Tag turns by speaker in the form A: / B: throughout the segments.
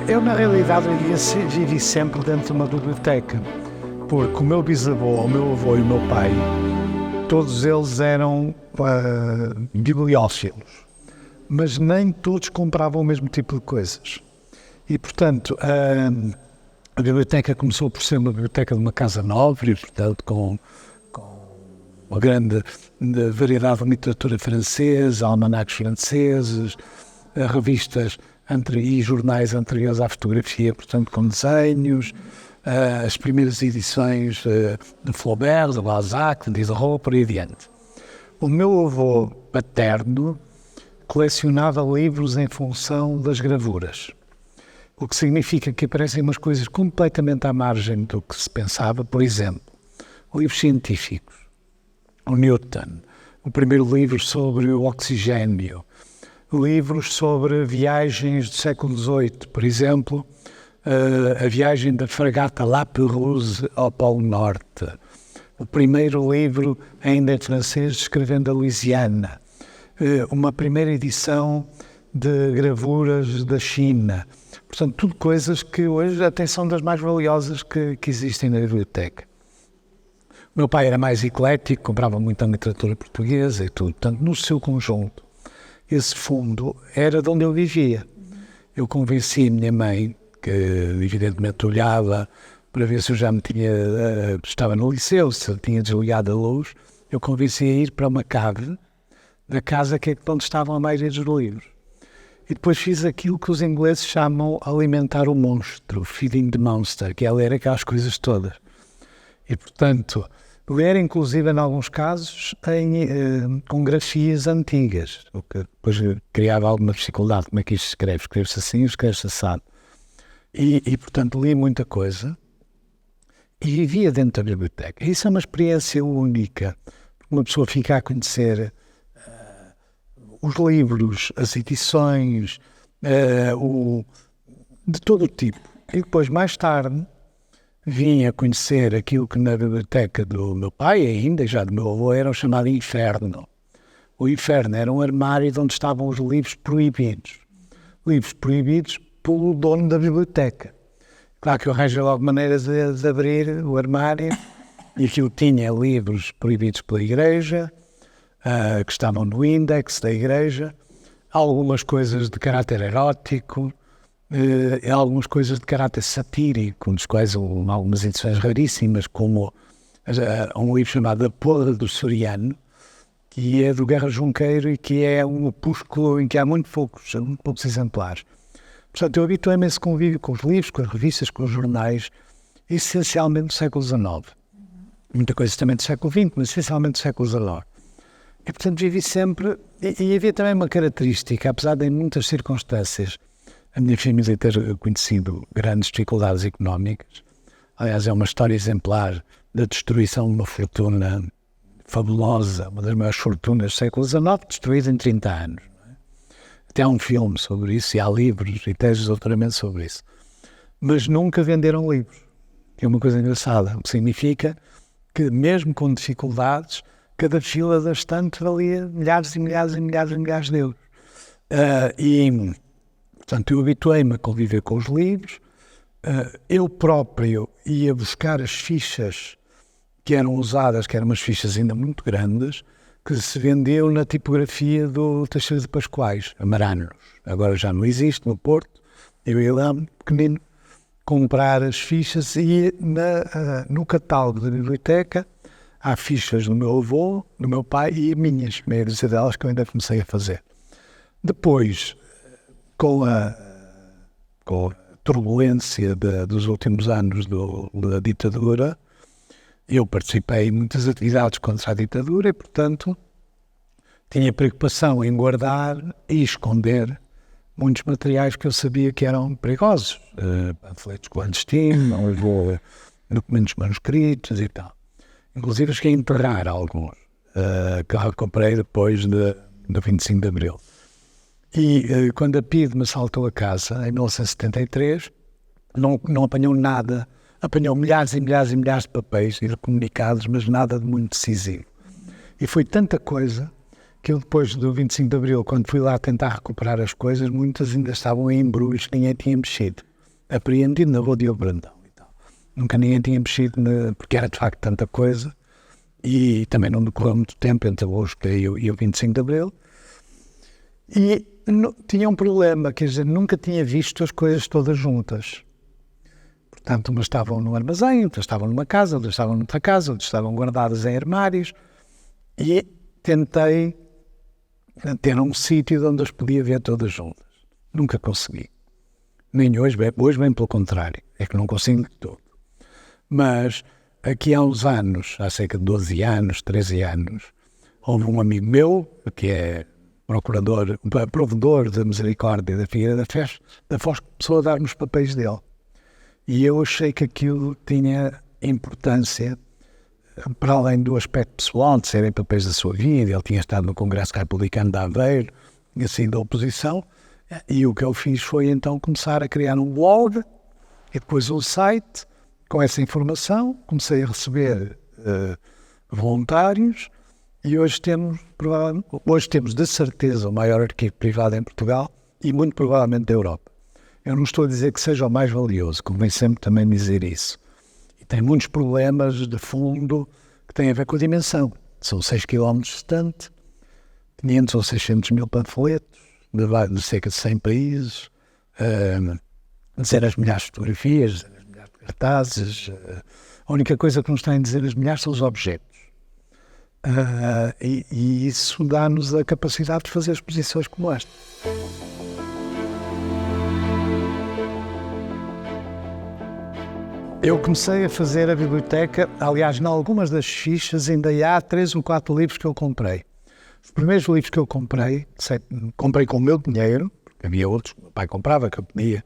A: Eu, na realidade, vivi sempre dentro de uma biblioteca, porque o meu bisavô, o meu avô e o meu pai, todos eles eram bibliófilos, mas nem todos compravam o mesmo tipo de coisas. E, portanto, a biblioteca começou por ser uma biblioteca de uma casa nobre, portanto, com uma grande variedade de literatura francesa, almanacs franceses, revistas e jornais anteriores à fotografia, portanto, com desenhos, as primeiras edições de Flaubert, de Balzac, de Diderot, por aí adiante. O meu avô paterno colecionava livros em função das gravuras, o que significa que aparecem umas coisas completamente à margem do que se pensava. Por exemplo, livros científicos, o Newton, o primeiro livro sobre o oxigênio, livros sobre viagens do século XVIII, por exemplo, a viagem da fragata La Pérouse ao Polo Norte, o primeiro livro ainda em francês descrevendo a Louisiana, uma primeira edição de gravuras da China. Portanto, tudo coisas que hoje até são das mais valiosas que existem na biblioteca. O meu pai era mais eclético, comprava muita literatura portuguesa e tudo. Portanto, no seu conjunto, esse fundo era de onde eu vivia. Eu convenci a minha mãe, que evidentemente olhava para ver se eu já estava no liceu, se eu tinha desligado a luz, eu convenci a ir para uma cave da casa que é onde estavam a maioria dos livros. E depois fiz aquilo que os ingleses chamam alimentar o monstro, feeding the monster, que é ler aquelas coisas todas. E, portanto, ler, inclusive, em alguns casos, com grafias antigas, o que depois criava alguma dificuldade. Como é que isto se escreve? Escreve-se assim ou escreve-se assado? E, portanto, li muita coisa e vivia dentro da biblioteca. Isso é uma experiência única. Uma pessoa fica a conhecer os livros, as edições, de todo o tipo. E depois, mais tarde, vim a conhecer aquilo que na biblioteca do meu pai, ainda já do meu avô, era o chamado Inferno. O Inferno era um armário onde estavam os livros proibidos. Livros proibidos pelo dono da biblioteca. Claro que eu arranjei logo maneiras de abrir o armário e aquilo tinha livros proibidos pela Igreja, que estavam no índex da Igreja, algumas coisas de caráter erótico, algumas coisas de caráter satírico, dos quais algumas edições raríssimas, como um livro chamado A Porra do Soriano, que é do Guerra Junqueiro e que é um opúsculo em que há muito poucos exemplares. Portanto, eu habituei-me a esse convívio com os livros, com as revistas, com os jornais, essencialmente do século XIX. Muita coisa também do século XX, mas essencialmente do século XIX. E, portanto, vivi sempre... E havia também uma característica, apesar de em muitas circunstâncias a minha família ter conhecido grandes dificuldades económicas. Aliás, é uma história exemplar da destruição de uma fortuna fabulosa, uma das maiores fortunas do século XIX, destruída em 30 anos. Não é? Até há um filme sobre isso, e há livros e teses de doutoramento sobre isso. Mas nunca venderam livros, que é uma coisa engraçada, o que significa que, mesmo com dificuldades, cada fila da estante valia milhares e milhares e milhares e milhares de euros. Portanto, eu habituei-me a conviver com os livros, eu próprio ia buscar as fichas que eram usadas, que eram umas fichas ainda muito grandes, que se vendeu na tipografia do Teixeira de Pascoais, a Maranos. Agora já não existe, no Porto. Eu ia lá, pequenino, comprar as fichas e no catálogo da biblioteca há fichas do meu avô, do meu pai e minhas, meia dúzia delas que eu ainda comecei a fazer. Depois, com a turbulência dos últimos anos da ditadura, eu participei em muitas atividades contra a ditadura e, portanto, tinha preocupação em guardar e esconder muitos materiais que eu sabia que eram perigosos. Panfletos clandestinos, documentos manuscritos e tal. Inclusive, cheguei a enterrar alguns, que comprei depois do 25 de Abril. E quando a PIDE me assaltou a casa, em 1973, não apanhou nada. Apanhou milhares e milhares e milhares de papéis e de comunicados, mas nada de muito decisivo. E foi tanta coisa que eu depois do 25 de Abril, quando fui lá tentar recuperar as coisas, muitas ainda estavam em embrulhos que ninguém tinha mexido. Apreendido na Rua Diogo Brandão e tal. Nunca ninguém tinha mexido, porque era de facto tanta coisa. E também não decorreu muito tempo entre o e o 25 de Abril. E tinha um problema, quer dizer, nunca tinha visto as coisas todas juntas. Portanto, umas estavam no armazém, outras estavam numa casa, outras estavam noutra casa, outras estavam guardadas em armários. E tentei ter um sítio onde as podia ver todas juntas. Nunca consegui. Nem hoje bem pelo contrário, é que não consigo de todo. Mas aqui há uns anos, há cerca de 12 anos, 13 anos, houve um amigo meu, que é provedor da Misericórdia da Figueira da Foz, que começou a dar-me os papéis dele. E eu achei que aquilo tinha importância, para além do aspecto pessoal, de serem papéis da sua vida. Ele tinha estado no Congresso Republicano de Aveiro, assim, da oposição, e o que eu fiz foi então começar a criar um blog e depois um site com essa informação. Comecei a receber voluntários e hoje temos de certeza o maior arquivo privado em Portugal e muito provavelmente da Europa. Eu não estou a dizer que seja o mais valioso, convém sempre também dizer isso. E tem muitos problemas de fundo que têm a ver com a dimensão. São 6 km distante, 500 ou 600 mil panfletos, de cerca de 100 países, dezenas de milhares de fotografias, dezenas de milhares de cartazes. A única coisa que nos tem a dizer as milhares são os objetos. E isso dá-nos a capacidade de fazer exposições como esta. Eu comecei a fazer a biblioteca, aliás, em algumas das fichas ainda há 3 ou 4 livros que eu comprei. Os primeiros livros que eu comprei com o meu dinheiro, porque havia outros que o meu pai comprava, que eu pedia,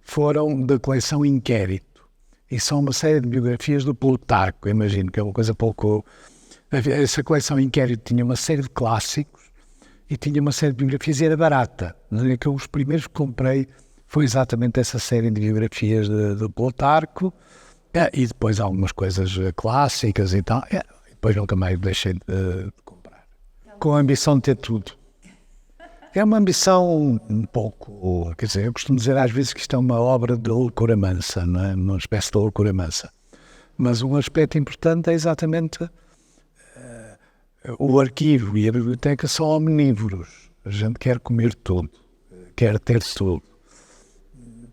A: foram da coleção Inquérito. E são uma série de biografias do Plutarco, imagino, que é uma coisa pouco... Essa coleção Inquérito tinha uma série de clássicos e tinha uma série de biografias e era barata. Os primeiros que comprei foi exatamente essa série de biografias de Plutarco, e depois algumas coisas clássicas e tal. Depois nunca mais deixei de comprar. Com a ambição de ter tudo. É uma ambição um pouco... Quer dizer, eu costumo dizer às vezes que isto é uma obra de loucura mansa, não é? Uma espécie de loucura mansa. Mas um aspecto importante é exatamente... o arquivo e a biblioteca são omnívoros. A gente quer comer tudo, quer ter tudo.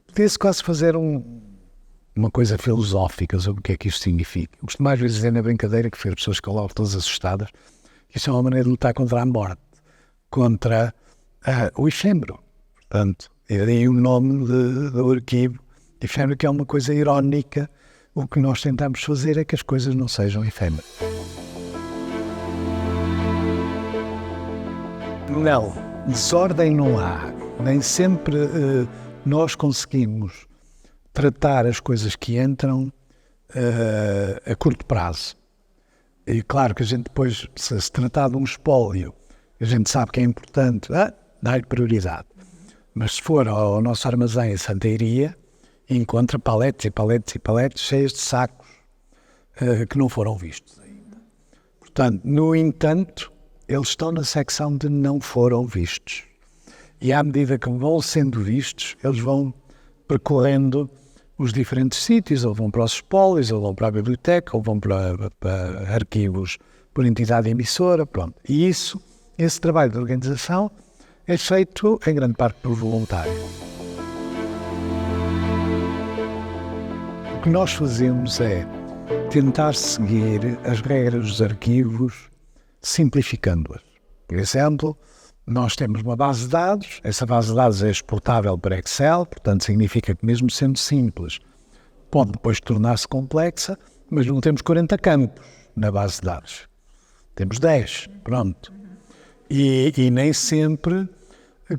A: Podia-se quase fazer uma coisa filosófica sobre o que é que isto significa. Eu costumo às vezes dizer na brincadeira que as pessoas ficam logo todas assustadas, que isto é uma maneira de lutar contra a morte, contra o efêmero. Portanto, é daí o nome do arquivo. Efêmero, que é uma coisa irónica. O que nós tentamos fazer é que as coisas não sejam efêmeras. Não, desordem não há. Nem sempre nós conseguimos tratar as coisas que entram a curto prazo. E claro que a gente depois, se tratar de um espólio, a gente sabe que é importante, dá-lhe prioridade. Mas se for ao nosso armazém em Santa Iria, encontra paletes e paletes e paletes cheios de sacos que não foram vistos ainda. Portanto, no entanto, eles estão na secção de não foram vistos. E à medida que vão sendo vistos, eles vão percorrendo os diferentes sítios, ou vão para os espólios, ou vão para a biblioteca, ou vão para arquivos por entidade emissora, pronto. E esse trabalho de organização é feito em grande parte por voluntários. O que nós fazemos é tentar seguir as regras dos arquivos, simplificando-as. Por exemplo, nós temos uma base de dados, essa base de dados é exportável para Excel, portanto significa que mesmo sendo simples, pode depois tornar-se complexa, mas não temos 40 campos na base de dados. Temos 10, pronto. E nem sempre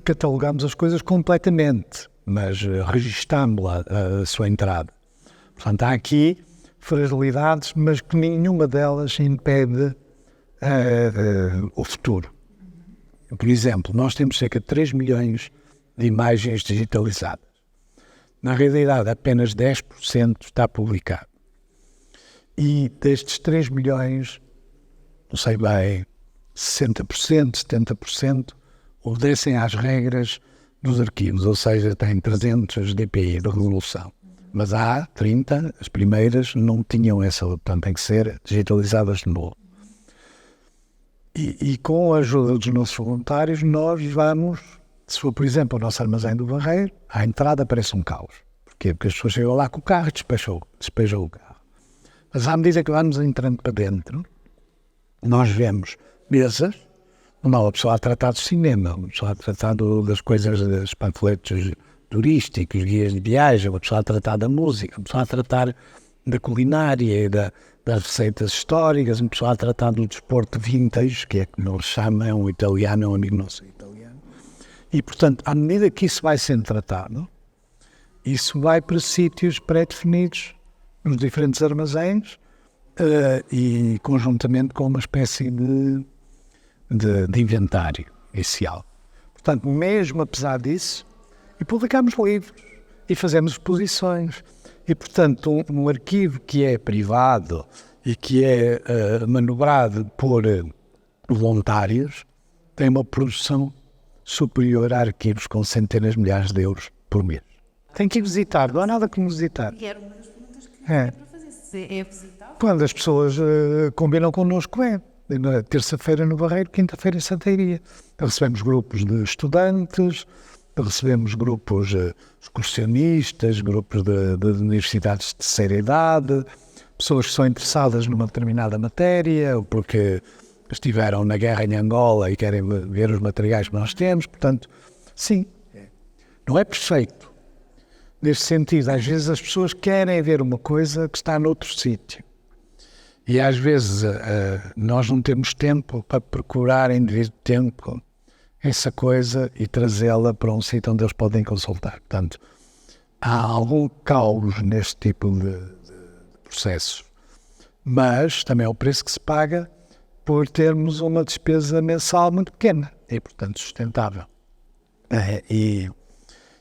A: catalogamos as coisas completamente, mas registamos a sua entrada. Portanto, há aqui fragilidades, mas que nenhuma delas impede o futuro. Por exemplo, nós temos cerca de 3 milhões de imagens digitalizadas. Na realidade, apenas 10% está publicado. E destes 3 milhões, não sei bem, 60%, 70%, obedecem às regras dos arquivos, ou seja, têm 300 dpi de resolução. Mas há 30, as primeiras, não tinham essa, portanto, têm que ser digitalizadas de novo. E com a ajuda dos nossos voluntários, nós vamos, se for, por exemplo, o nosso armazém do Barreiro, à entrada parece um caos. Porquê? Porque as pessoas chegam lá com o carro e despejam o carro. Mas à medida que vamos entrando para dentro, nós vemos mesas, uma pessoa a tratar do cinema, uma pessoa a tratar das coisas, dos panfletos turísticos, guias de viagem, uma pessoa a tratar da música, uma pessoa a tratar da culinária e das receitas históricas, uma pessoa a tratar do desporto vintage, que é como eles chamam, é um italiano, é um amigo nosso italiano. E, portanto, à medida que isso vai sendo tratado, isso vai para sítios pré-definidos nos diferentes armazéns e conjuntamente com uma espécie de inventário inicial. Portanto, mesmo apesar disso, e publicamos livros e fazemos exposições. E, portanto, um arquivo que é privado e que é manobrado por voluntários tem uma produção superior a arquivos com centenas de milhares de euros por mês. Tem que ir visitar, não há nada como visitar.
B: E era uma das perguntas que eu para fazer. Se é visitável?
A: Quando as pessoas combinam connosco, na terça-feira no Barreiro, quinta-feira em Santeiria. Recebemos grupos de estudantes, recebemos grupos excursionistas, grupos de universidades de terceira idade, pessoas que são interessadas numa determinada matéria, ou porque estiveram na guerra em Angola e querem ver os materiais que nós temos. Portanto, sim, não é perfeito. Neste sentido, às vezes as pessoas querem ver uma coisa que está noutro sítio. E às vezes nós não temos tempo para procurar em devido tempo essa coisa e trazê-la para um sítio onde eles podem consultar. Portanto, há algum caos neste tipo de processos. Mas também é o preço que se paga por termos uma despesa mensal muito pequena e, portanto, sustentável. E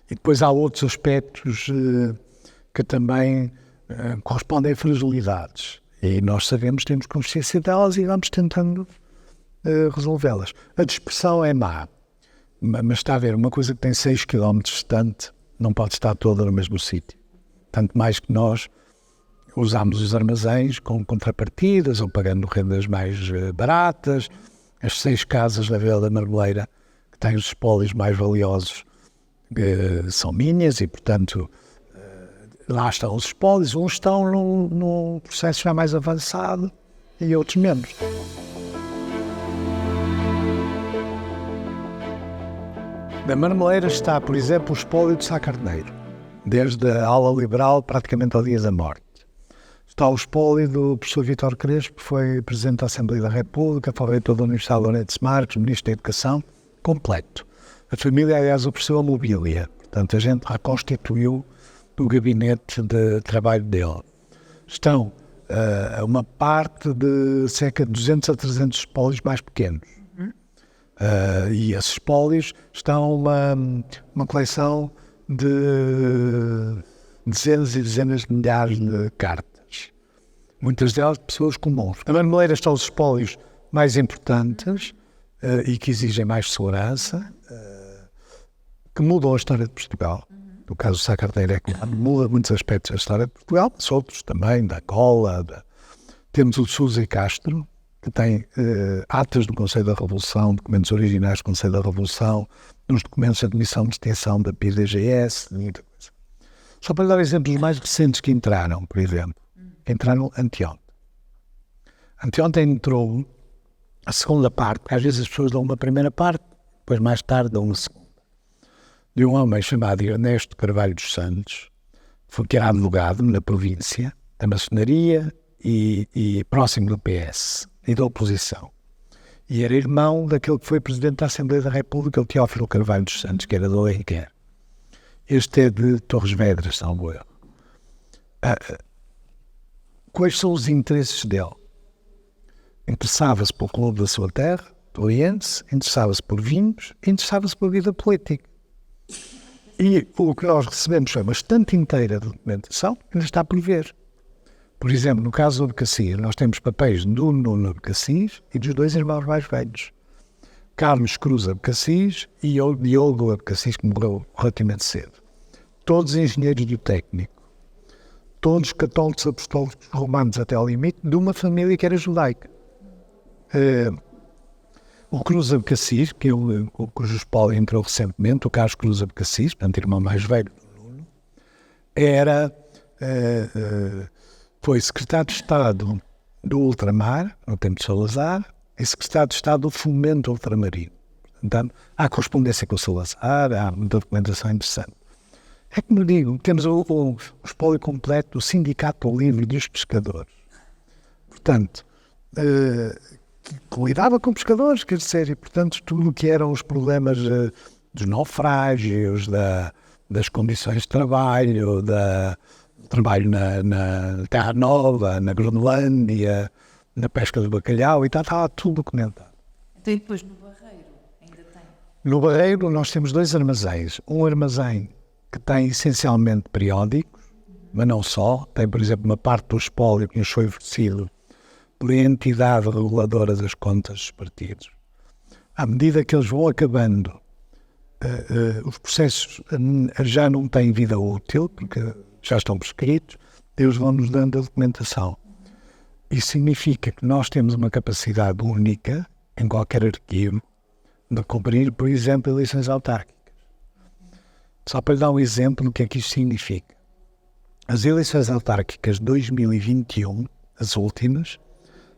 A: depois há outros aspectos que também correspondem a fragilidades. E nós sabemos, temos consciência delas e vamos tentando resolvê-las. A dispersão é má, mas está a ver, uma coisa que tem 6 km distante não pode estar toda no mesmo sítio. Tanto mais que nós usamos os armazéns com contrapartidas ou pagando rendas mais baratas. As 6 casas da Vila da Marmeleira, que têm os espólios mais valiosos, são minhas e, portanto, lá estão os espólios. Uns estão num processo já mais avançado e outros menos. Na Marmeleira está, por exemplo, o espólio de Sá Carneiro, desde a ala liberal praticamente ao dia da morte. Está o espólio do professor Vítor Crespo, que foi Presidente da Assembleia da República, Reitor da Universidade de Loreto de Marques, Ministro da Educação, completo. A família, aliás, ofereceu a mobília. Portanto, a gente reconstituiu o gabinete de trabalho dele. Estão uma parte de cerca de 200 a 300 espólios mais pequenos. E esses espólios estão uma coleção de dezenas e dezenas de milhares de cartas. Muitas delas de pessoas comuns. Na Marmeleira estão os espólios mais importantes e que exigem mais segurança, que mudam a história de Portugal. No caso do Sá Carneiro é que muda muitos aspectos da história de Portugal, mas outros também, da Angola. Temos o de Sousa e Castro, que tem atas do Conselho da Revolução, documentos originais do Conselho da Revolução, nos documentos de admissão de extensão da PIDGS, muita coisa. Só para dar exemplos mais recentes que entraram, por exemplo. Entraram anteontem. Anteontem entrou a segunda parte, porque às vezes as pessoas dão uma primeira parte, depois mais tarde dão uma segunda. De um homem chamado Ernesto Carvalho dos Santos, que era advogado na província da maçonaria e próximo do PS e da oposição. E era irmão daquele que foi Presidente da Assembleia da República, o Teófilo Carvalho dos Santos, que era do Alenquer. Este é de Torres Vedras, salvo erro. Quais são os interesses dele? Interessava-se pelo clube da sua terra, Oriente, interessava-se por vinhos, interessava-se pela vida política. E o que nós recebemos foi uma estante inteira de documentação que ainda está por ver. Por exemplo, no caso do Abcacis, nós temos papéis do Nuno Abcacis e dos dois irmãos mais velhos. Carlos Cruz Abcacis e o Diogo Abcacis, que morreu relativamente cedo. Todos engenheiros do técnico. Todos católicos apostólicos romanos até ao limite, de uma família que era judaica. O Cruz Abcacis, que é o cujo espólio entrou recentemente, o Carlos Cruz Abcacis, portanto, irmão mais velho do Nuno, foi secretário de Estado do Ultramar, no tempo de Salazar, e secretário de Estado do Fomento Ultramarino. Portanto, há correspondência com o Salazar, há muita documentação interessante. É como digo, temos o espólio completo do Sindicato Livre dos Pescadores. Portanto, que lidava com pescadores, quer dizer, e portanto tudo o que eram os problemas dos naufrágios, das condições de trabalho, do trabalho na Terra Nova, na Groenlândia, na pesca do bacalhau e tal, estava tudo documentado.
B: Então e depois no Barreiro ainda tem?
A: No Barreiro nós temos 2 armazéns. Um armazém que tem essencialmente periódicos, mas não só. Tem, por exemplo, uma parte do espólio que nos foi oferecido pela entidade reguladora das contas dos partidos. À medida que eles vão acabando, os processos já não têm vida útil, porque já estão prescritos, eles vão nos dando a documentação. Isso significa que nós temos uma capacidade única, em qualquer arquivo, de cumprir, por exemplo, eleições autárquicas. Só para lhe dar um exemplo do que é que isto significa. As eleições autárquicas de 2021, as últimas,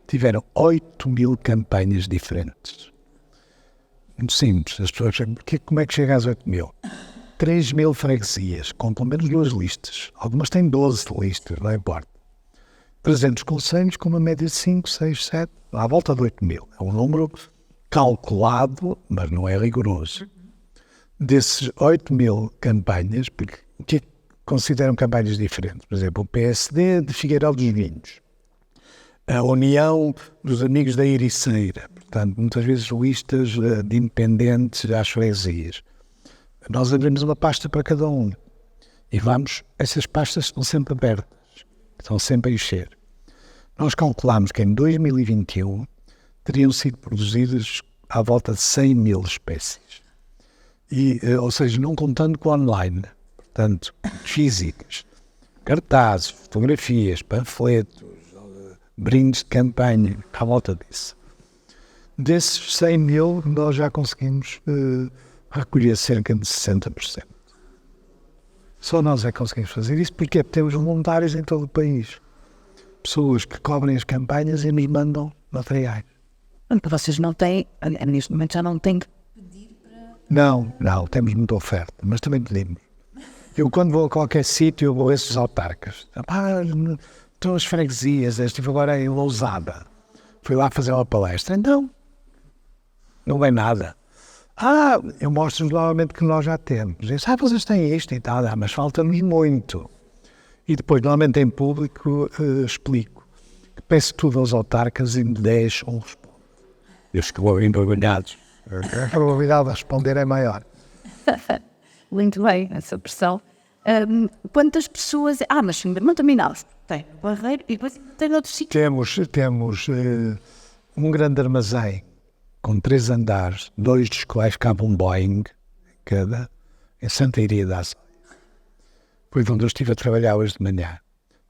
A: tiveram 8.000 campanhas diferentes. Muito simples. As pessoas dizem, como é que chega às 8.000? 3.000 freguesias, com pelo menos 2 listas. Algumas têm 12 listas, não importa. 300 concelhos com uma média de 5, 6, 7, à volta de 8.000. É um número calculado, mas não é rigoroso. Desses 8.000 campanhas, porque o que é que consideram campanhas diferentes? Por exemplo, o PSD de Figueiredo dos Vinhos, a União dos Amigos da Ericeira, portanto, muitas vezes listas de independentes às freguesias. Nós abrimos uma pasta para cada um e essas pastas estão sempre abertas, estão sempre a encher. Nós calculamos que em 2021 teriam sido produzidas à volta de 100.000 espécies. Ou seja, não contando com online, portanto, físicas, cartazes, fotografias, panfletos, brindes de campanha, à volta disso. Desses 100.000, nós já conseguimos recolher cerca de 60%. Só nós é que conseguimos fazer isso, porque temos voluntários em todo o país. Pessoas que cobrem as campanhas e nos mandam materiais.
C: Vocês não têm, neste momento já não têm que
B: Pedir para...
A: Não, temos muita oferta, mas também pedimos. Eu, quando vou a qualquer sítio, eu vou a esses autarcas. Estão as freguesias, estive agora em Lousada. Fui lá fazer uma palestra. Então, não vem nada. Eu mostro-nos novamente que nós já temos. Diz, vocês têm isto e tal, mas falta-nos muito. E depois, normalmente em público, explico. Peço tudo aos autarcas e me deixam responder. Eu estou envergonhados. A probabilidade de responder é maior.
C: Muito bem, essa pressão. Quantas pessoas... mas não terminaste. Tem o Barreiro e depois tem outros sítios.
A: Temos um grande armazém com 3 andares, 2 dos quais cabe um Boeing cada, em Santa Iria da Açóia. Foi de onde eu estive a trabalhar hoje de manhã.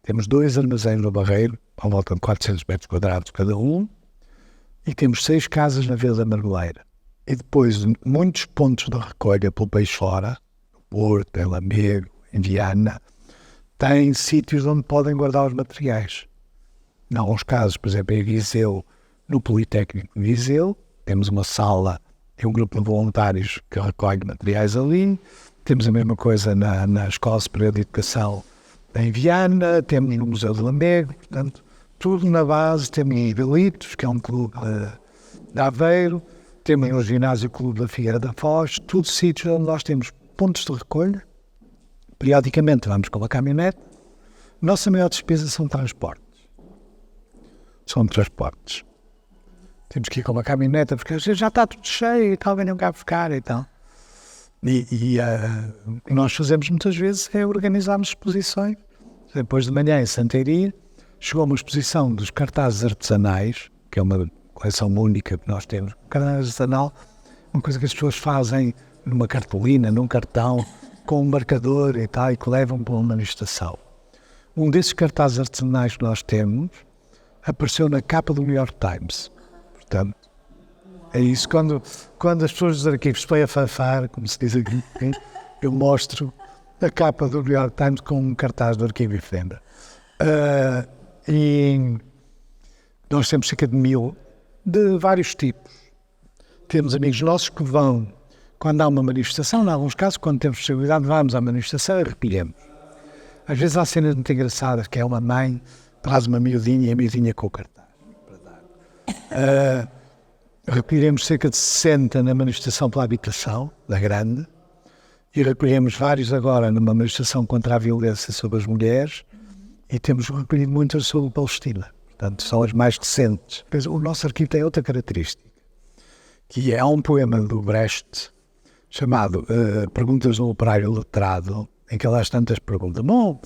A: Temos 2 armazéns no Barreiro, à volta de 400 metros quadrados cada um, e temos 6 casas na Vila da Marmeleira. E depois muitos pontos de recolha pelo país fora, no Porto, em Lamego, em Viana, têm sítios onde podem guardar os materiais. Em alguns casos, por exemplo, em Viseu, no Politécnico de Viseu, temos uma sala e um grupo de voluntários que recolhe materiais ali. Temos a mesma coisa na Escola Superior de Educação em Viana, temos no Museu de Lamego, portanto, tudo na base. Temos em Belitos, que é um clube de Aveiro, temos no Ginásio Clube da Figueira da Foz, tudo sítios onde nós temos pontos de recolha. Periodicamente vamos com uma caminhonete. Nossa maior despesa são transportes. Temos que ir com uma caminhonete, porque já está tudo cheio e tal, venham cá buscar e tal. E o que nós fazemos muitas vezes é organizarmos exposições. Depois de manhã em Santa Iria, chegou uma exposição dos cartazes artesanais, que é uma coleção única que nós temos. O cartaz artesanal, uma coisa que as pessoas fazem numa cartolina, num cartão, com um marcador e tal, e que levam para uma manifestação. Um desses cartazes artesanais que nós temos apareceu na capa do New York Times. Portanto, é isso. Quando as pessoas dos arquivos se põem a fanfar, como se diz aqui, eu mostro a capa do New York Times com um cartaz do Arquivo Ifrenda. E nós temos cerca de 1000, de vários tipos. Temos amigos nossos que vão, quando há uma manifestação, em alguns casos, quando temos possibilidade, vamos à manifestação e recolhemos. Às vezes há cenas muito engraçadas, que é uma mãe, traz uma miudinha e a miudinha com o cartaz. Recolhemos cerca de 60 na manifestação pela habitação, da Grande, e recolhemos vários agora numa manifestação contra a violência sobre as mulheres, e temos recolhido muitas sobre Palestina. Portanto, são as mais recentes. O nosso arquivo tem outra característica, que é um poema do Brecht, chamado Perguntas do Operário Letrado, em que ele às tantas pergunta: bom,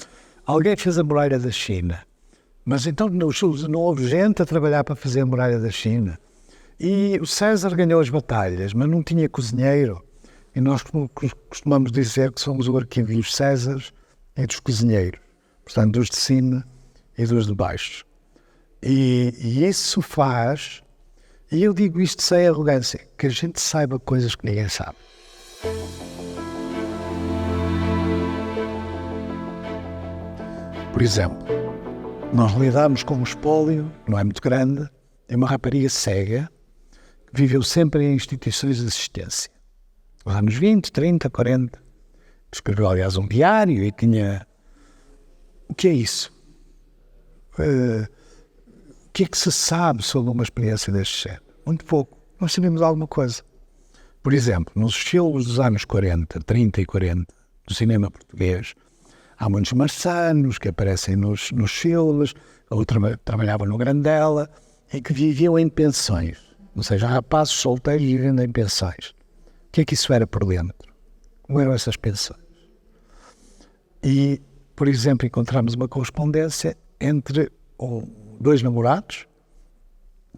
A: alguém fez a muralha da China, mas então não houve gente a trabalhar para fazer a muralha da China. E o César ganhou as batalhas, mas não tinha cozinheiro. E nós costumamos dizer que somos o arquivo dos Césares e dos cozinheiros. Portanto, dos de cima e dos de baixo. E isso faz, e eu digo isto sem arrogância, que a gente saiba coisas que ninguém sabe. Por exemplo, nós lidamos com um espólio, não é muito grande, de uma rapariga cega, que viveu sempre em instituições de assistência. Nos anos 20, 30, 40. Escreveu, aliás, um diário e tinha... O que é isso? O que é que se sabe sobre uma experiência deste género? Muito pouco. Nós sabemos alguma coisa. Por exemplo, nos filmes dos anos 40, 30 e 40, do cinema português, há muitos marçanos que aparecem nos filmes, ou trabalhavam no Grandela, e que viviam em pensões. Ou seja, rapazes solteiros vivendo em pensões. O que é que isso era por dentro? Como eram essas pensões? E, por exemplo, encontramos uma correspondência entre dois namorados,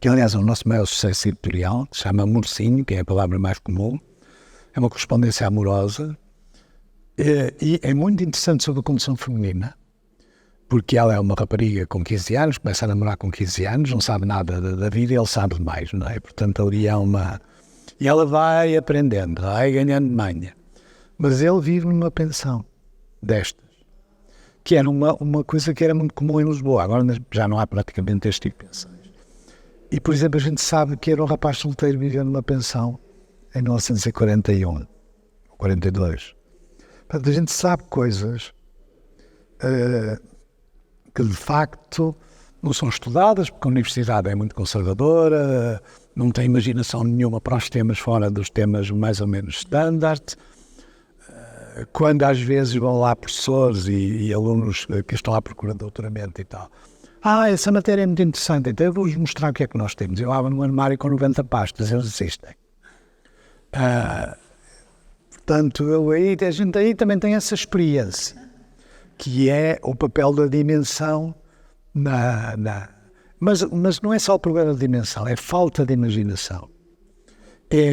A: que aliás é o nosso maior sucesso editorial, que se chama Morcinho, que é a palavra mais comum. É uma correspondência amorosa, e é muito interessante sobre a condição feminina, porque ela é uma rapariga com 15 anos, começa a namorar com 15 anos, não sabe nada da vida e ele sabe demais, não é? Portanto, ali há uma... E ela vai aprendendo, vai ganhando manha. Mas ele vive numa pensão destas, que era uma coisa que era muito comum em Lisboa. Agora já não há praticamente este tipo de pensões. E, por exemplo, a gente sabe que era um rapaz solteiro vivendo numa pensão em 1941, 42. Portanto, a gente sabe coisas que, de facto, não são estudadas, porque a universidade é muito conservadora, não tem imaginação nenhuma para os temas fora dos temas mais ou menos standard. Quando às vezes vão lá professores e alunos que estão à procura de doutoramento e tal, essa matéria é muito interessante, então eu vou-vos mostrar o que é que nós temos. Eu abro num armário com 90 pastas, eles assistem. Portanto, a gente aí também tem essa experiência, que é o papel da dimensão Mas não é só o problema da dimensão, é falta de imaginação. É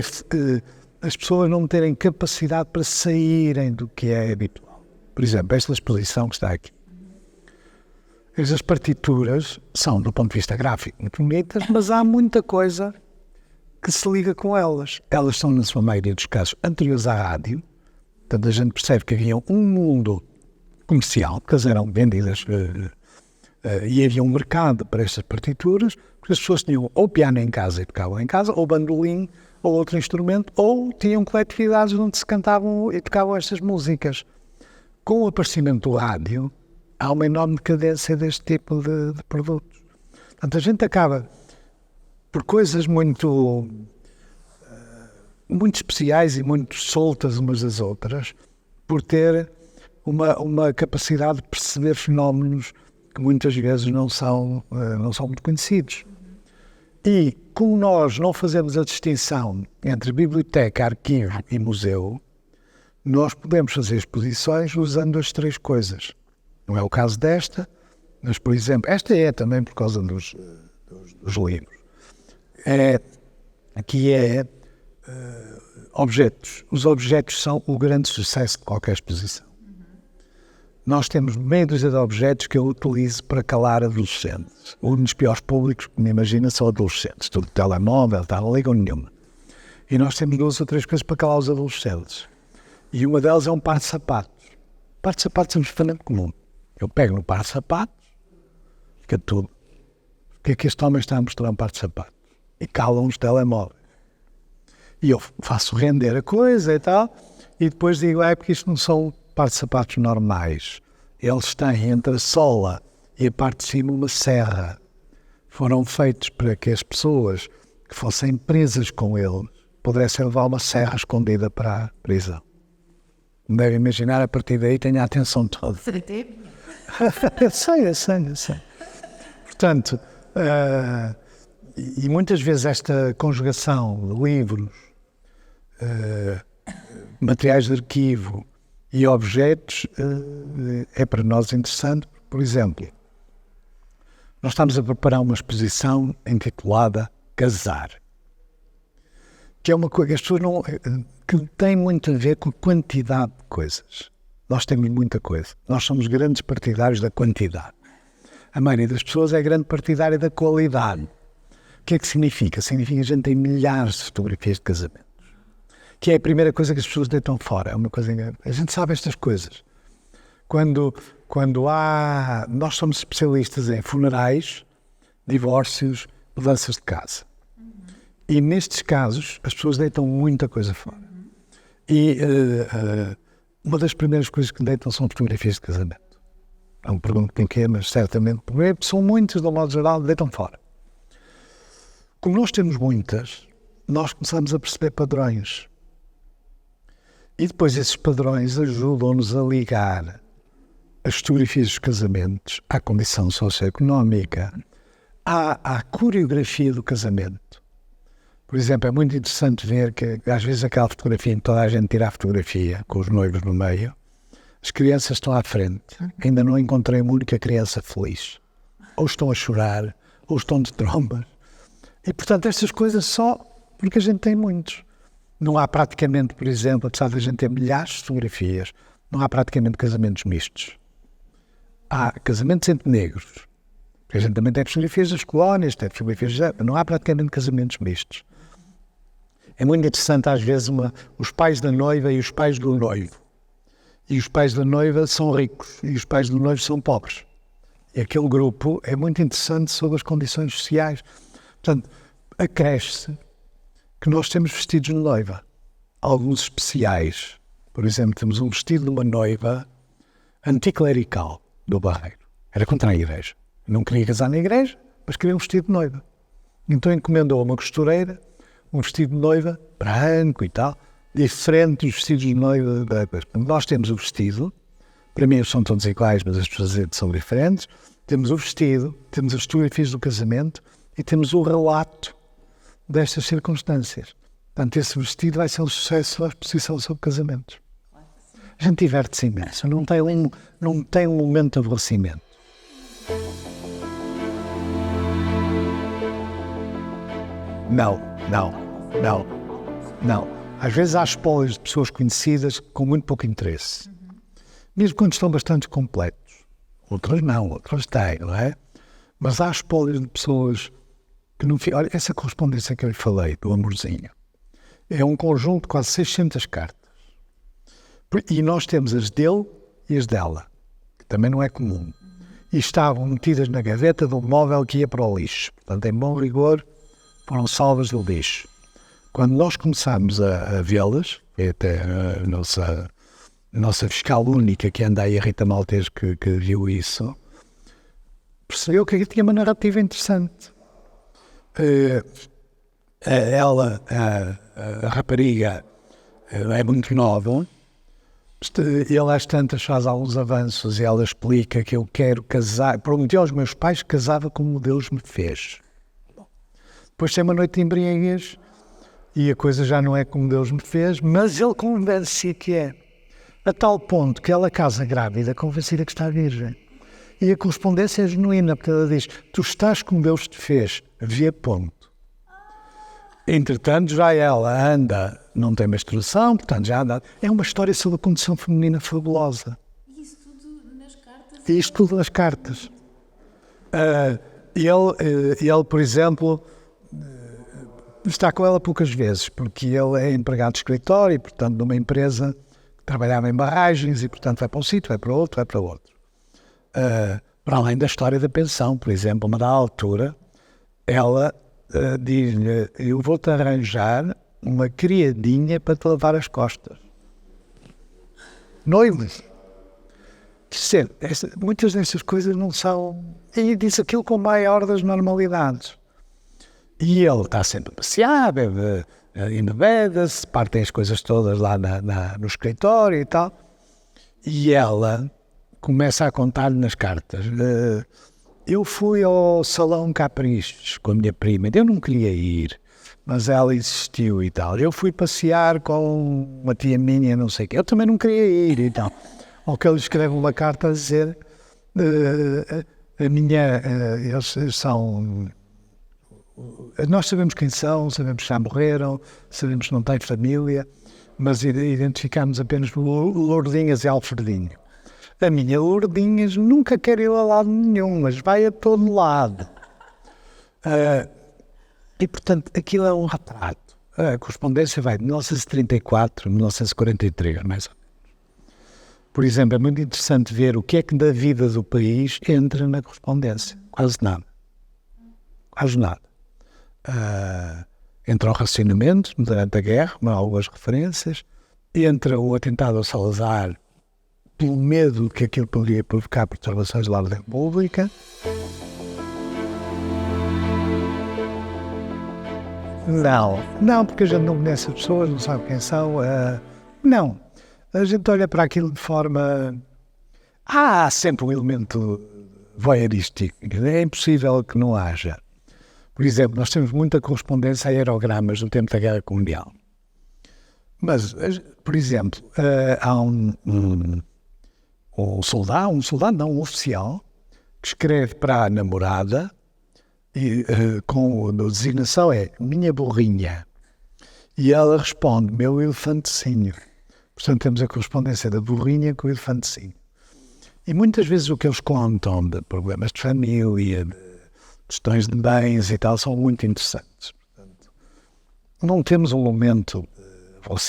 A: as pessoas não terem capacidade para saírem do que é habitual. Por exemplo, esta exposição que está aqui. Estas partituras são, do ponto de vista gráfico, muito bonitas, mas há muita coisa que se liga com elas. Elas são, na sua maioria dos casos, anteriores à rádio. Portanto, a gente percebe que havia um mundo comercial, que elas eram vendidas e havia um mercado para estas partituras, porque as pessoas tinham ou piano em casa e tocavam em casa, ou bandolim, ou outro instrumento, ou tinham coletividades onde se cantavam e tocavam estas músicas. Com o aparecimento do rádio, há uma enorme decadência deste tipo de produtos. Portanto, a gente acaba, por coisas muito especiais e muito soltas umas das outras, por ter uma capacidade de perceber fenómenos que muitas vezes não são muito conhecidos. E como nós não fazemos a distinção entre biblioteca, arquivo e museu, nós podemos fazer exposições usando as três coisas. Não é o caso desta, Mas, por exemplo, esta é também por causa dos livros. Aqui objetos. Os objetos são o grande sucesso de qualquer exposição. Nós temos meia dúzia de objetos que eu utilizo para calar adolescentes. Um dos piores públicos que me imagina são adolescentes. Tudo telemóvel, não ligam nenhuma. E nós temos 2 ou 3 coisas para calar os adolescentes. E uma delas é um par de sapatos. Par de sapatos é um perfeitamente comum. Eu pego no par de sapatos, fica tudo. O que é que este homem está a mostrar um par de sapatos? E calam os telemóveis. E eu faço render a coisa e tal, e depois digo, porque isto não são par de sapatos normais. Eles têm entre a sola e a parte de cima uma serra. Foram feitos para que as pessoas que fossem presas com eles pudessem levar uma serra escondida para a prisão. Deve imaginar, a partir daí tenho a atenção toda. Eu sei. Portanto, e muitas vezes esta conjugação de livros, materiais de arquivo e objetos é para nós interessante. Por exemplo, nós estamos a preparar uma exposição intitulada Casar, que é uma coisa que as pessoas não... que tem muito a ver com a quantidade de coisas. Nós temos muita coisa. Nós somos grandes partidários da quantidade. A maioria das pessoas é grande partidária da qualidade. O que é que significa? Significa que a gente tem milhares de fotografias de casamentos. Que é a primeira coisa que as pessoas deitam fora. É uma coisa... A gente sabe estas coisas. Quando nós somos especialistas em funerais, divórcios, mudanças de casa. E nestes casos, as pessoas deitam muita coisa fora. E uma das primeiras coisas que deitam são fotografias de casamento. Não me pergunto porquê, mas certamente são muitas, de um modo geral, deitam fora. Como nós temos muitas, nós começamos a perceber padrões. E depois esses padrões ajudam-nos a ligar as fotografias dos casamentos à condição socioeconómica, à coreografia do casamento. Por exemplo, é muito interessante ver que, às vezes, aquela fotografia em que toda a gente tira a fotografia, com os noivos no meio, as crianças estão à frente. Ainda não encontrei uma única criança feliz. Ou estão a chorar, ou estão de trombas. E, portanto, estas coisas só porque a gente tem muitos. Não há praticamente, por exemplo, apesar de a gente ter milhares de fotografias, não há praticamente casamentos mistos. Há casamentos entre negros. Porque a gente também tem fotografias das colónias, tem fotografias... Não há praticamente casamentos mistos. É muito interessante, às vezes, os pais da noiva e os pais do noivo. E os pais da noiva são ricos e os pais do noivo são pobres. E aquele grupo é muito interessante sobre as condições sociais. Portanto, acresce que nós temos vestidos de noiva. Alguns especiais. Por exemplo, temos um vestido de uma noiva anticlerical do Barreiro. Era contra a igreja. Não queria casar na igreja, mas queria um vestido de noiva. Então encomendou a uma costureira um vestido de noiva branco e tal, diferente dos vestidos de noiva. Nós temos o vestido, para mim são todos iguais, mas as pessoas são diferentes. Temos o vestido, temos as fotografias do casamento e temos o relato destas circunstâncias. Portanto, esse vestido vai ser um sucesso à exposição sobre casamentos. A gente diverte-se imenso, não tem um momento de aborrecimento. Não. Às vezes há spoilers de pessoas conhecidas com muito pouco interesse. Mesmo quando estão bastante completos. Outras não, outras têm, não é? Mas há spoilers de pessoas que não... Olha, essa correspondência que eu lhe falei, do amorzinho, é um conjunto de quase 600 cartas. E nós temos as dele e as dela, que também não é comum. E estavam metidas na gaveta de um móvel que ia para o lixo. Portanto, em bom rigor, foram salvas do lixo. Quando nós começámos a vê-las, é até a nossa fiscal única que anda aí, a Rita Maltês, que viu isso, percebeu que aqui tinha uma narrativa interessante. A rapariga é muito nova, ele às tantas faz alguns avanços e ela explica que eu quero casar, prometi aos meus pais que casava como Deus me fez. Depois tem uma noite de embriaguez e a coisa já não é como Deus me fez, mas ele convence-se que é. A tal ponto que ela casa grávida, convencida que está virgem. E a correspondência é genuína, porque ela diz, tu estás como Deus te fez, vê ponto. Entretanto, já ela anda, não tem menstruação, portanto já anda. É uma história sobre a condição feminina fabulosa.
B: E isso tudo nas cartas?
A: E isto tudo nas cartas. Ele, por exemplo, está com ela poucas vezes, porque ele é empregado de escritório, portanto, numa empresa que trabalhava em barragens, e, portanto, vai para um sítio, vai para outro, vai para outro. Para além da história da pensão, por exemplo, uma da altura, ela diz-lhe, eu vou-te arranjar uma criadinha para te lavar as costas. Noivos. Muitas dessas coisas não são... E diz aquilo com a maior das normalidades. E ele está sempre a passear, bebe, embebeda-se, partem as coisas todas lá no escritório e tal. E ela começa a contar-lhe nas cartas. Eu fui ao Salão Caprichos com a minha prima. Eu não queria ir, mas ela insistiu e tal. Eu fui passear com uma tia minha, não sei o quê. Eu também não queria ir e tal. Ao que ele escreve uma carta a dizer eles são... Nós sabemos quem são, sabemos que já morreram, sabemos que não têm família, mas identificamos apenas Lourdinhas e Alfredinho. A minha Lourdinhas nunca quer ir a lado nenhum, mas vai a todo lado. E, portanto, aquilo é um retrato. A correspondência vai de 1934 a 1943, mais ou menos. Por exemplo, é muito interessante ver o que é que da vida do país entra na correspondência. Quase nada. Quase nada. Entra o racionamento durante a guerra, algumas referências. Entra o atentado ao Salazar, pelo medo que aquilo poderia provocar perturbações da ordem pública. Não, porque a gente não conhece as pessoas, não sabe quem são. Não. A gente olha para aquilo de forma... Há sempre um elemento voyeurístico. É impossível que não haja. Por exemplo, nós temos muita correspondência a aerogramas no tempo da Guerra Colonial. Mas, por exemplo, há um oficial, que escreve para a namorada, e com a designação é minha burrinha. E ela responde, meu elefantecinho. Portanto, temos a correspondência da burrinha com o elefantecinho. E muitas vezes o que eles contam de problemas de família, de questões de bens e tal, são muito interessantes. Portanto, não temos um momento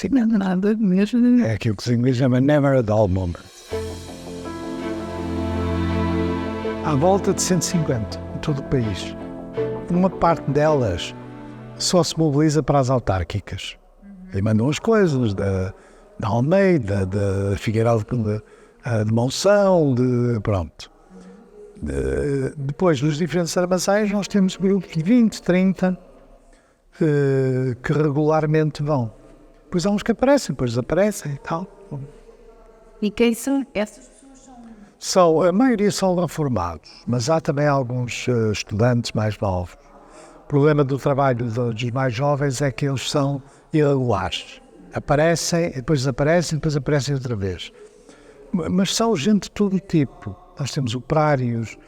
A: de nada mesmo. É aquilo que os ingleses chamam never a dull moment. À volta de 150 em todo o país. Uma parte delas só se mobiliza para as autárquicas. E mandam as coisas da Almeida, da Figueiredo de Monção, pronto. Depois, nos diferentes armazéns, nós temos grupos de 20, 30 que regularmente vão. Depois há uns que aparecem, depois desaparecem e tal.
C: E quem são essas pessoas?
A: A maioria são reformados, mas há também alguns estudantes mais novos. O problema do trabalho dos mais jovens é que eles são irregulares. Aparecem, depois desaparecem, depois aparecem outra vez. Mas são gente de todo tipo. Nós temos operários,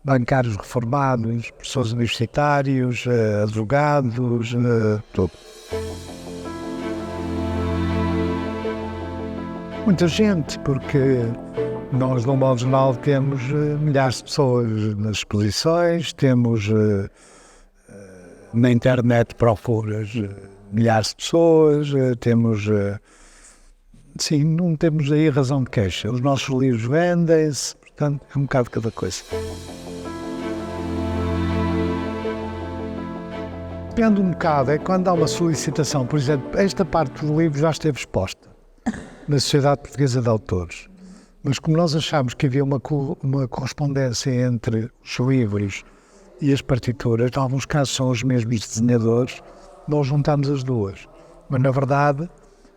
A: bancários reformados, professores universitários, advogados, tudo. Muita gente, porque nós, de um modo geral, temos milhares de pessoas nas exposições, temos na internet procuras milhares de pessoas, temos... Sim, não temos aí razão de queixa. Os nossos livros vendem-se, portanto, é um bocado de cada coisa. Depende um bocado, é quando há uma solicitação. Por exemplo, esta parte do livro já esteve exposta na Sociedade Portuguesa de Autores. Mas como nós achámos que havia uma correspondência entre os livros e as partituras, em alguns casos são os mesmos desenhadores, nós juntamos as duas. Mas, na verdade...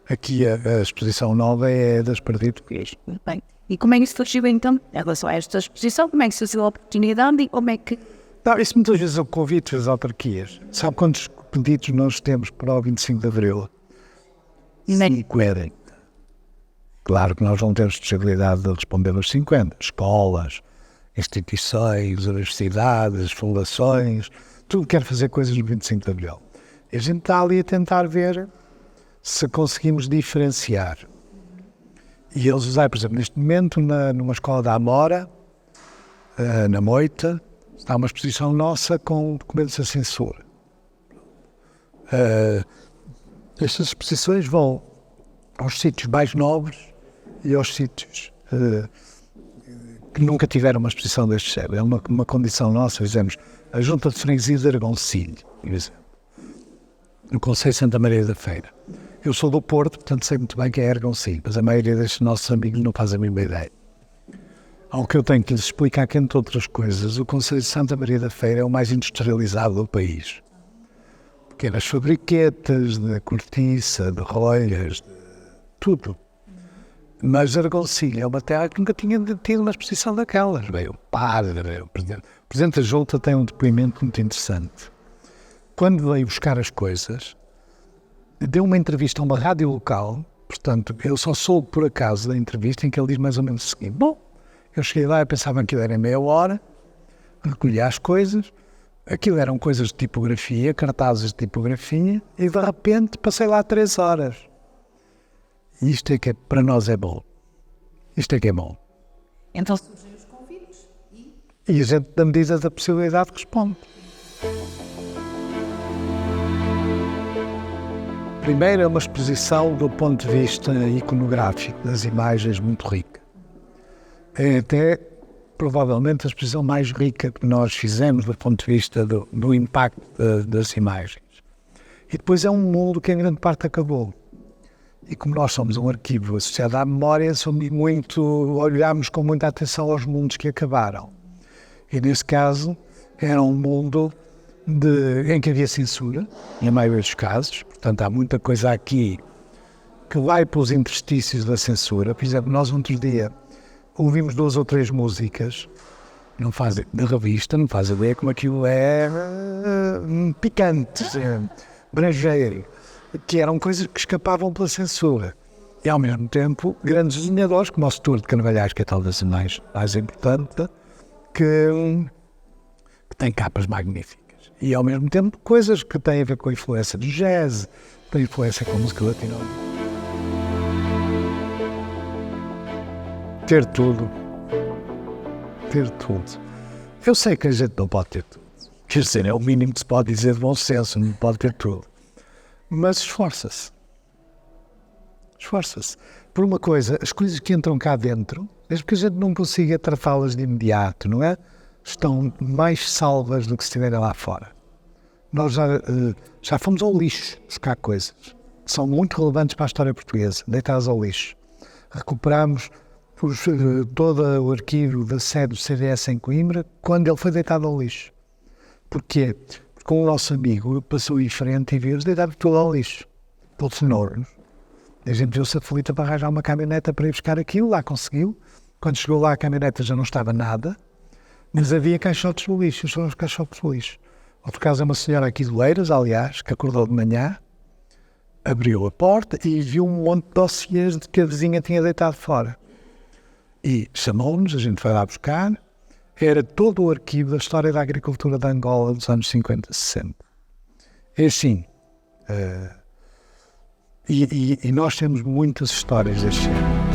A: Aqui a exposição nova é das partituras.
C: Bem, e como é que surgiu então, em relação a esta exposição, como é que surgiu a oportunidade e como é que...
A: Não, isso muitas vezes é o convite das autarquias. Sabe quantos pedidos nós temos para o 25 de Abril? 50. Claro que nós não temos possibilidade de responder aos 50. Escolas, instituições, universidades, fundações, tudo quer fazer coisas no 25 de Abril. E a gente está ali a tentar ver se conseguimos diferenciar. E eles usaram, por exemplo, neste momento, numa escola da Amora, na Moita, está uma exposição nossa com documentos da censura. Estas exposições vão aos sítios mais nobres e aos sítios que nunca tiveram uma exposição deste género. É uma condição nossa. Fizemos a Junta de Freguesia de Argoncilho, por exemplo, no Conselho de Santa Maria da Feira. Eu sou do Porto, portanto sei muito bem que é Argoncilho, mas a maioria destes nossos amigos não faz a mínima ideia. Ao que eu tenho que lhes explicar que, entre outras coisas, o Conselho de Santa Maria da Feira é o mais industrializado do país. Pequenas fabriquetas de cortiça, de rolhas, de tudo. Mas Argoncilho é uma terra que nunca tinha tido uma exposição daquelas. Veio o padre, o presidente da Junta tem um depoimento muito interessante. Quando veio buscar as coisas, deu uma entrevista a uma rádio local, portanto, eu só soube por acaso da entrevista em que ele diz mais ou menos o seguinte: bom, eu cheguei lá e pensava que aquilo era meia hora, recolhi as coisas, aquilo eram coisas de tipografia, cartazes de tipografia, e de repente passei lá 3 horas. E isto é que para nós é bom. Isto é que é bom.
B: Então surgem os convites
A: E a gente, na medida da possibilidade, responde. Primeiro é uma exposição do ponto de vista iconográfico, das imagens, muito rica. É até, provavelmente, a exposição mais rica que nós fizemos do ponto de vista do impacto das imagens. E depois é um mundo que em grande parte acabou. E como nós somos um arquivo associado à memória, olhamos com muita atenção aos mundos que acabaram. E nesse caso, era um mundo em que havia censura, na maioria dos casos. Portanto, há muita coisa aqui que vai pelos interstícios da censura. Por exemplo, nós outro dia ouvimos 2 ou 3 músicas de revista, não faz ideia como aquilo é picante, brejeiro, que eram coisas que escapavam pela censura. E, ao mesmo tempo, grandes desenhadores, como o Stuart de Carvalhais, que é talvez a mais importante, que tem capas magníficas. E, ao mesmo tempo, coisas que têm a ver com a influência do jazz, têm influência com a música latino-americana. Ter tudo. Eu sei que a gente não pode ter tudo. Quer dizer, é o mínimo que se pode dizer de bom senso, não pode ter tudo. Mas esforça-se. Por uma coisa, as coisas que entram cá dentro, mesmo que a gente não consiga tratá-las de imediato, não é? Estão mais salvas do que se estiverem lá fora. Nós já fomos ao lixo buscar coisas que são muito relevantes para a história portuguesa, deitadas ao lixo. Recuperámos todo o arquivo da sede do CDS em Coimbra quando ele foi deitado ao lixo. Porquê? Porque o nosso amigo passou em frente e viu-os deitado tudo ao lixo. Todos enormes. A gente viu-se aflita para arranjar uma caminhoneta para ir buscar aquilo, lá conseguiu. Quando chegou lá a caminhoneta já não estava nada, mas havia caixotes do lixo, são os caixotes do lixo. Outro caso é uma senhora aqui de Leiras, aliás, que acordou de manhã, abriu a porta e viu um monte de dossiês de que a vizinha tinha deitado fora. E chamou-nos, a gente foi lá buscar, era todo o arquivo da história da agricultura de Angola dos anos 50, 60. É assim, e nós temos muitas histórias deste ano.